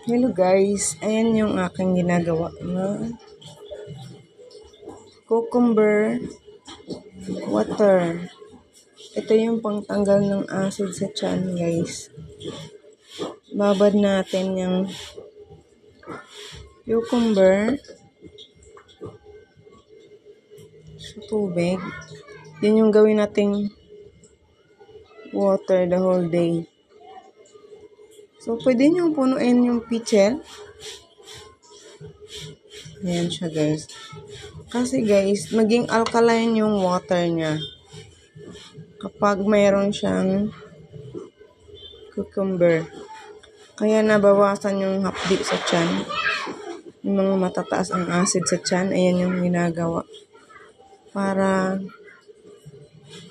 Hello guys, ayan yung aking ginagawa na cucumber water. Ito yung pangtanggal ng acid sa tiyan guys. Babad natin yung cucumber sa tubig. Yan yung gawin nating water the whole day. So, pwede nyo punuin yung pitcher. Ayan siya guys. Kasi guys, maging alkaline yung water niya. Kapag mayroon siyang cucumber. Kaya nabawasan yung hapdi sa tiyan. Yung mga matataas ang acid sa tiyan. Ayan yung ginagawa. Para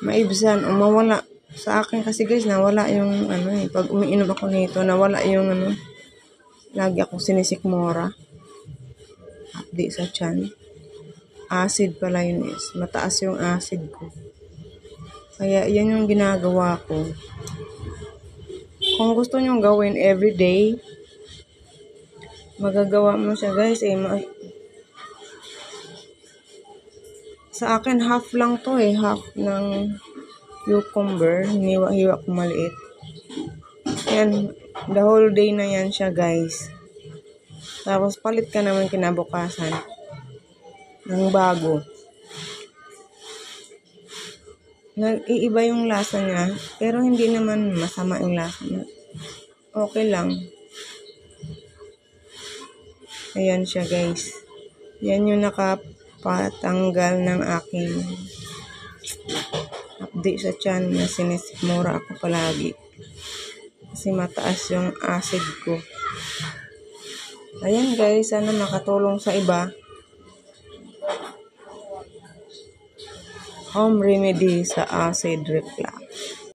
maibsan o mawala. Sa akin kasi guys, nawala yung pag umiinom ako nito, nawala yung lagi akong sinisikmura. Hapdi sa tiyan. Acid pala yun is. Mataas yung acid ko. Kaya yan yung ginagawa ko. Kung gusto nyo gawin everyday, magagawa mo siya guys. Sa akin, half lang to half ng cucumber. Hiniwa-hiwa ko maliit. Yan. The whole day na yan siya guys. Tapos palit ka naman kinabukasan ng bago. Nag-iiba yung lasa niya. Pero hindi naman masama yung lasa niya. Okay lang. Ayan siya guys. Yan yung nakapatanggal ng aking hapdi sa tiyan na sinisikmura ako palagi. Kasi mataas yung acid ko. Ayan guys, sana makatulong sa iba. Home remedy sa acid reflux.